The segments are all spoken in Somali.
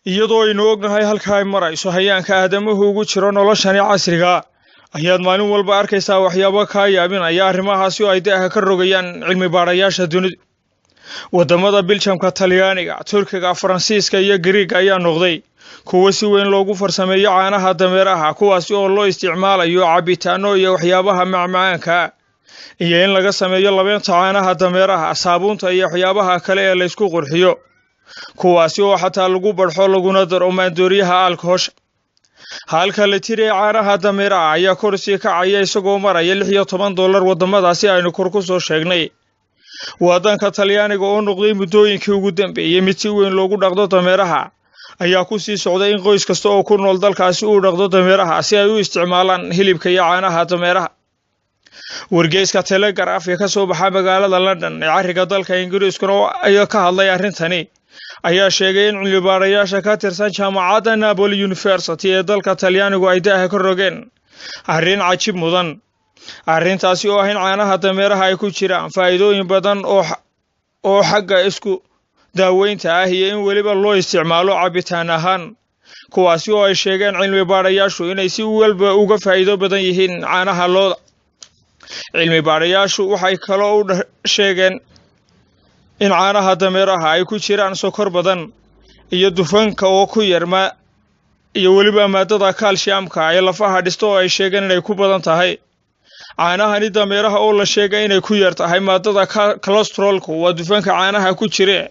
iyadoo aynu ognahay halka ay marayso hayaanka aadamuhu ugu jiro noloshani casriga ayaad maalin walba arkaysaa waxyaabo ka yaabinaya arrimahaasi oo ay daaha ka rogayaan cilmi baarayaasha dunida wadamada Biljamka Talyaaniga Turkiga Faransiiska iyo Greek ayaa noqday kuwa si weyn loogu farsameeyo caanaha dameeraha kuwaasi oo loo isticmaalayo cabitaano iyo waxyaabaha macmacaanka iyo in laga sameeyo labeenta caanaha dameeraha saabuunta iyo waxyaabaha kale ee la isku qurxiyo kuwaasi oo xataa lagu barxo laguna daro maandooriyaha alkohosha halka la tiray caanaha dameeraha ayaa kor sii kacaya isagoo maraya $16 wadamadaasi aynu kor ku soo sheegnay wadanka Talyaaniga oo noqday muddooyinkii ugu dambeeyay mid si weyn loogu dhaqdo dameeraha ayaa ku sii socday in qoys kasta oo ku nool dalkaasi uu dhaqdo dameeraha si ay u isticmaalaan hilibka iyo caanaha dameeraha wargeyska Telegraph ee ka soo baxa magaalada London ee cariga dalka Ingiriiskuna ayaa ka hadlay arrintani ayaa sheegay in cilmi baarayaasha ka tirsan jaamacadda Napoli University ee dalka Talyaanigu ay daaha ka rogeen arrin cajiib mudan arrintaasi oo ah in caanaha dameeraha ay ku jiraan faa'iidooyin badan oo xagga isku daaweynta ah iyo in waliba loo isticmaalo cabitaan ahaan kuwaasi oo ay sheegeen cilmi baarayaashu inay si walba uga faa'iido badan yihiin caanaha looda cilmi baarayaashu waxay kaloo u sheegeen in caanaha dameeraha ay ku jiraan sokor badan iyo dufanka oo ku yarma iyo waliba maadada calciumka ee lafaha dhisto oo ay sheegeen inay ku badan tahay caanahani dameeraha oo la sheegay inay ku yar tahay maadada cholesterolku waa dufanka caanaha ku jira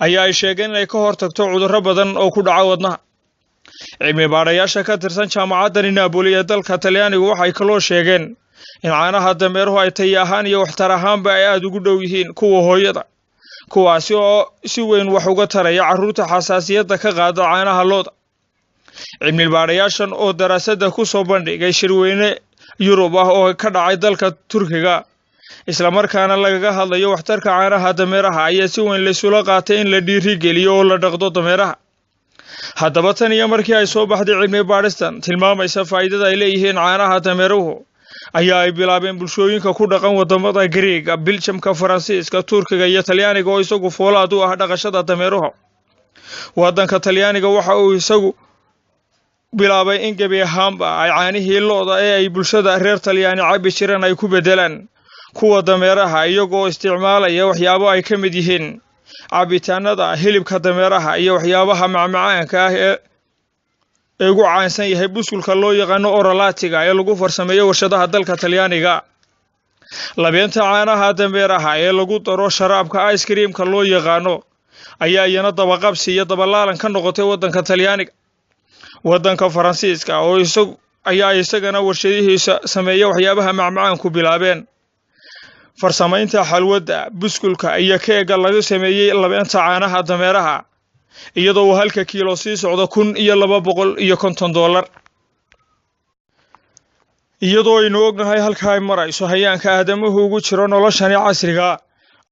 ayaa ay sheegeen inay ka hortagto cudurro badan oo ku dhaca wadnaha cilmi baarayaasha ka tirsan jaamacadda Napoli ee dalka Talyaanigu waxay kaloo sheegeen in caanaha dameeruhu ay tayo ahaan iyo waxtar ahaanba ay aad ugu dhow yihiin kuwa hooyada kuwaasi oo si weyn wax uga taraya carruurta xasaasiyadda ka qaada caanaha looda cilmi baarayaashan oo daraasadda ku soo bandhigay shirweyne Yurub ah oo ka dhacay dalka Turkiga isla markaana lagaga hadlayo waxtarka caanaha dameeraha ayaa si weyn la isula qaatay in la dhiirigeliyo oo la dhaqdo dameeraha haddaba tan iyo markii ay soo baxday cilmi baaristan tilmaamaysa faa'iidada ay leeyihiin caanaha dameeruhu ayaa ay bilaabeen bulshooyinka ku dhaqan wadamada Greek Biljamka Faransiiska Turkiga iyo Talyaaniga oo isagu foolaad u ah dhaqashada dameeruhu wadanka Talyaaniga waxa uu isagu bilaabay in gabi ahaanba ay caanihii looda ee ay bulshada reer Talyaani cabi jireen ay ku bedelaan kuwa dameeraha iyagoo isticmaalaya waxyaabo ay ka mid yihiin cabitaanada hilibka dameeraha iyo waxyaabaha macmacaanka ah ee ugu caansan yahay buskulka loo yaqaan orolatiga ee lagu farsameeyo warshadaha dalka Talyaaniga labeenta caanaha dameeraha ee lagu daro sharaabka ice creamka loo yaqaano ayaa iyana dabaqabsi iyo dabalaalan ka noqotay wadanka Talyaaniga wadanka Faransiiska oo isagana warshadihiisa sameeyo waxyaabaha macmacaanku bilaabeen farsamaynta xalwada buskulka iyo keega laga sameeyay labeenta caanaha dameeraha iyadoo halka kiilo sii socdo $1,250 iyadoo aynu ognahay halka ay marayso hayaanka aadamuhu ugu jiro noloshani casriga